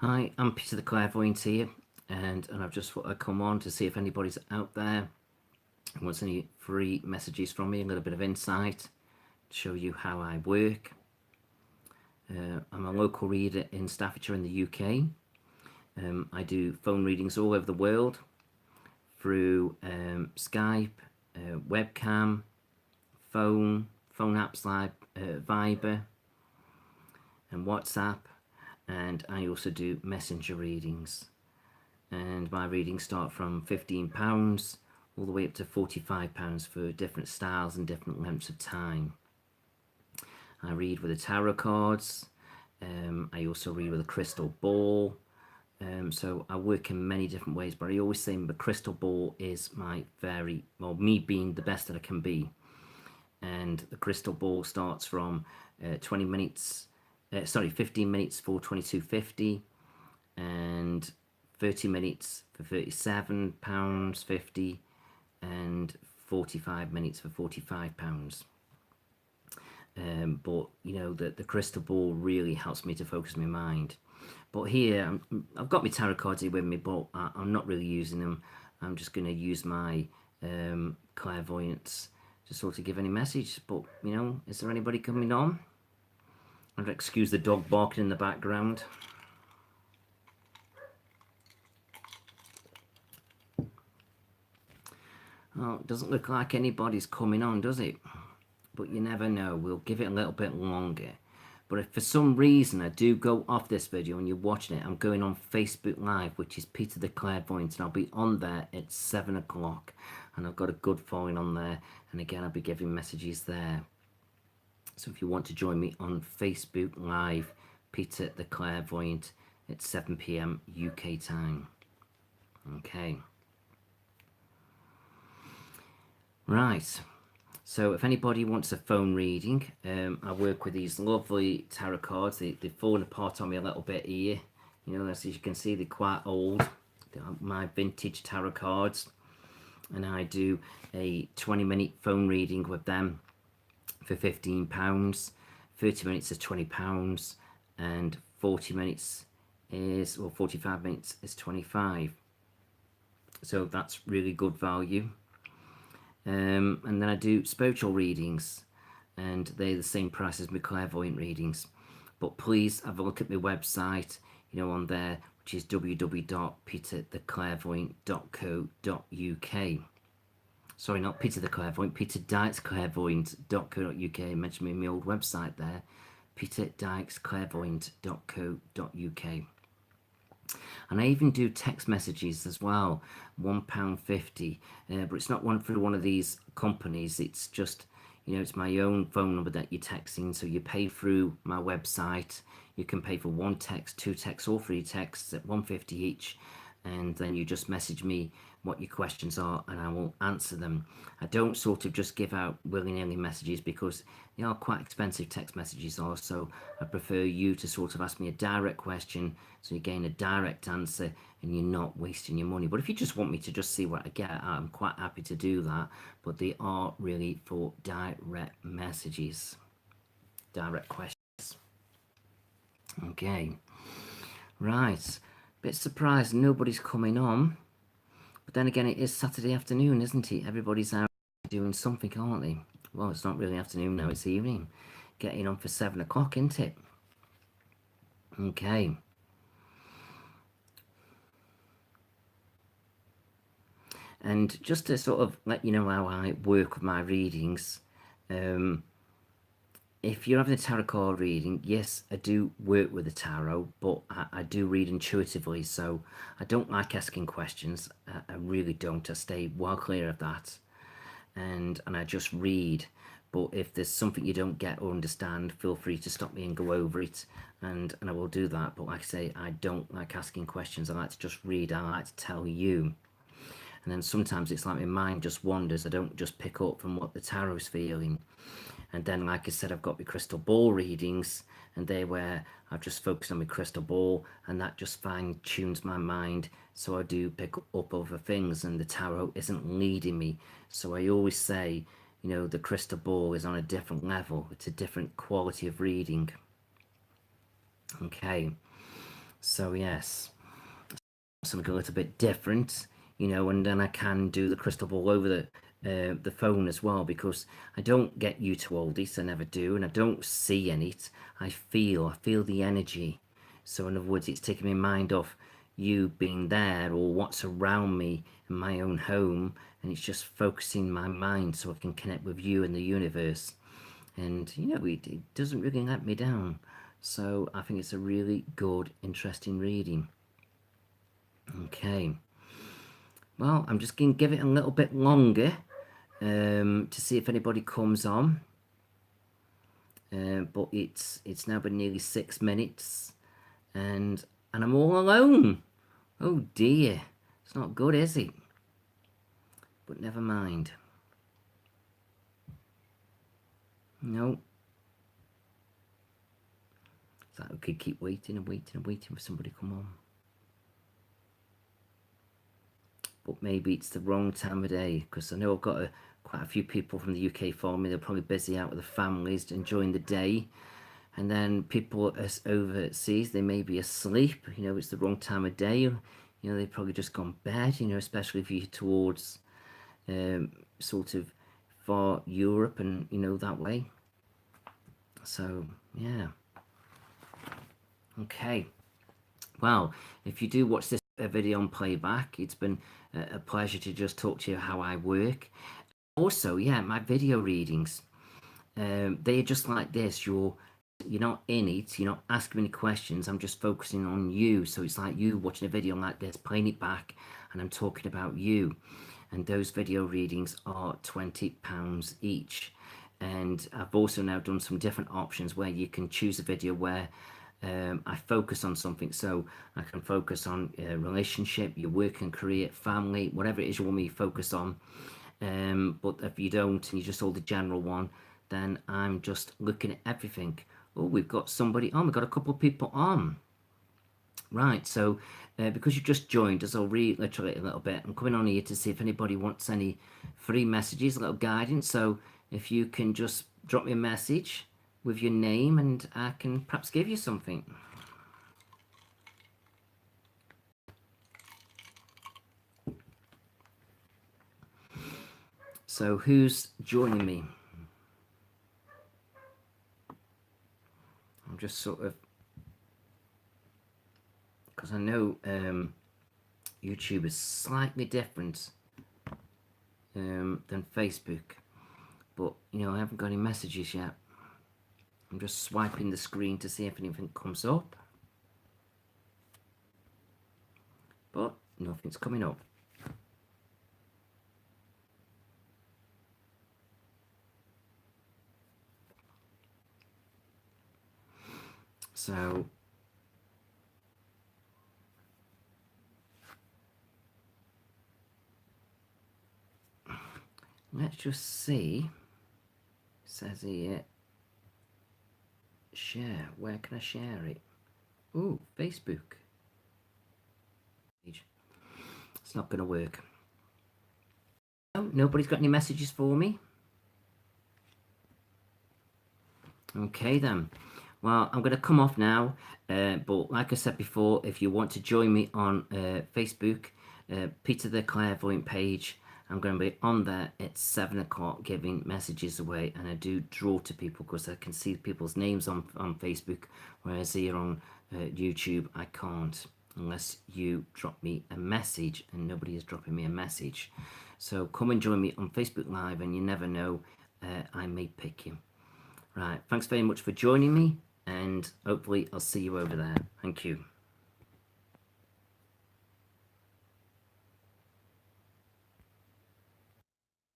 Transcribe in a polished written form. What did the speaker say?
Hi, I'm Peter the Clairvoyant here, and I've just thought I'd come on to see if anybody's out there who wants any free messages from me, a little bit of insight, to show you how I work. I'm a local reader in Staffordshire in the UK. I do phone readings all over the world through Skype, Webcam, phone apps like Viber and WhatsApp, and I also do messenger readings. And my readings start from £15 all the way up to £45 for different styles and different lengths of time. I read with the tarot cards. I also read with a crystal ball. So I work in many different ways, but I always say the crystal ball is me being the best that I can be. And the crystal ball starts from 15 minutes for £22.50 and 30 minutes for £37.50 and 45 minutes for £45. But you know that the crystal ball really helps me to focus my mind. But here I've got my tarot cards here with me, but I'm not really using them. I'm just going to use my clairvoyance to sort of give any message. But you know, is there anybody coming on? I'd excuse the dog barking in the background. Oh, it doesn't look like anybody's coming on, does it? But you never know. We'll give it a little bit longer. But if for some reason I do go off this video and you're watching it, I'm going on Facebook Live, which is Peter the Clairvoyant, and I'll be on there at 7 o'clock. And I've got a good following on there. And again, I'll be giving messages there. So if you want to join me on Facebook Live, Peter the Clairvoyant at 7 p.m. UK time. Okay. Right. So if anybody wants a phone reading, I work with these lovely tarot cards. They've fallen apart on me a little bit here. You know, as you can see, they're quite old. They're my vintage tarot cards. And I do a 20-minute phone reading with them for £15. 30 minutes is £20. And 40 minutes is, or 45 minutes is £25. So that's really good value. And then I do spiritual readings, and they're the same price as my clairvoyant readings. But please have a look at my website, you know, on there, which is www.petertheclairvoyant.co.uk. Sorry, not Peter the Clairvoyant, peterdykesclairvoyant.co.uk. I mentioned me in my old website there, peterdykesclairvoyant.co.uk. And I even do text messages as well, £1.50, but it's not one through one of these companies. It's just, you know, it's my own phone number that you're texting. So you pay through my website. You can pay for 1 text, 2 texts, or 3 texts at £1.50 each, and then you just message me what your questions are and I will answer them. I don't sort of just give out willy-nilly messages because they are quite expensive, text messages are, so I prefer you to sort of ask me a direct question so you gain a direct answer and you're not wasting your money. But if you just want me to just see what I get, I'm quite happy to do that, but they are really for direct messages, direct questions. Okay, right, bit surprised nobody's coming on. But then again, it is Saturday afternoon, isn't it? Everybody's out doing something, aren't they? Well, it's not really afternoon now, it's evening. Getting on for 7 o'clock, isn't it? Okay. And just to sort of let you know how I work with my readings, if you're having a tarot card reading, yes, I do work with the tarot, but I do read intuitively, so I don't like asking questions. I really don't. I stay well clear of that, and I just read. But if there's something you don't get or understand, feel free to stop me and go over it, and I will do that. But like I say, I don't like asking questions. I like to just read. I like to tell you. And then sometimes it's like my mind just wanders. I don't just pick up from what the tarot's feeling. And then, like I said, I've got my crystal ball readings, and they're where I've just focused on my crystal ball, and that just fine-tunes my mind, so I do pick up other things, and the tarot isn't leading me. So I always say, you know, the crystal ball is on a different level. It's a different quality of reading. Okay. So yes, something a little bit different, you know, and then I can do the crystal ball over the phone as well, because I don't get you to hold it, I never do, and I don't see any. I feel the energy. So in other words, it's taking my mind off you being there or what's around me in my own home, and it's just focusing my mind so I can connect with you and the universe. And you know, it doesn't really let me down. So I think it's a really good, interesting reading. Okay, well, I'm just going to give it a little bit longer to see if anybody comes on. But it's now been nearly 6 minutes, and I'm all alone. Oh dear, it's not good, is it? But never mind. No. It's like we could keep waiting and waiting and waiting for somebody to come on. But maybe it's the wrong time of day, because I know I've got quite a few people from the UK following me. They're probably busy out with their families enjoying the day, and then people overseas, they may be asleep. You know, it's the wrong time of day. You know, they've probably just gone bed. You know, especially if you're towards sort of far Europe and, you know, that way. So yeah. Okay. Well, if you do watch this video on playback, it's been a pleasure to just talk to you how I work. Also, yeah, my video readings, they're just like this. You're not in it, you're not asking any questions, I'm just focusing on you. So it's like you watching a video like this, playing it back, and I'm talking about you. And those video readings are £20 each. And I've also now done some different options where you can choose a video where I focus on something. So I can focus on a relationship, your work and career, family, whatever it is you want me to focus on. But if you don't and you just hold the general one, then I'm just looking at everything. Oh, we've got somebody on. We've got a couple of people on. Right, so because you've just joined us, I'll reiterate a little bit. I'm coming on here to see if anybody wants any free messages, a little guidance. So if you can just drop me a message with your name, and I can perhaps give you something. So who's joining me? I'm just sort of, because I know YouTube is slightly different than Facebook, but you know, I haven't got any messages yet. I'm just swiping the screen to see if anything comes up, but nothing's coming up. So let's just see. It says here, share. Where can I share it? Ooh, Facebook. It's not going to work. Oh, nobody's got any messages for me. Okay then. Well, I'm going to come off now, but like I said before, if you want to join me on Facebook, Peter the Clairvoyant page, I'm going to be on there at 7 o'clock giving messages away, and I do draw to people because I can see people's names on Facebook, whereas here on YouTube I can't, unless you drop me a message, and nobody is dropping me a message. So come and join me on Facebook Live, and you never know, I may pick you. Right, thanks very much for joining me, and hopefully I'll see you over there. Thank you.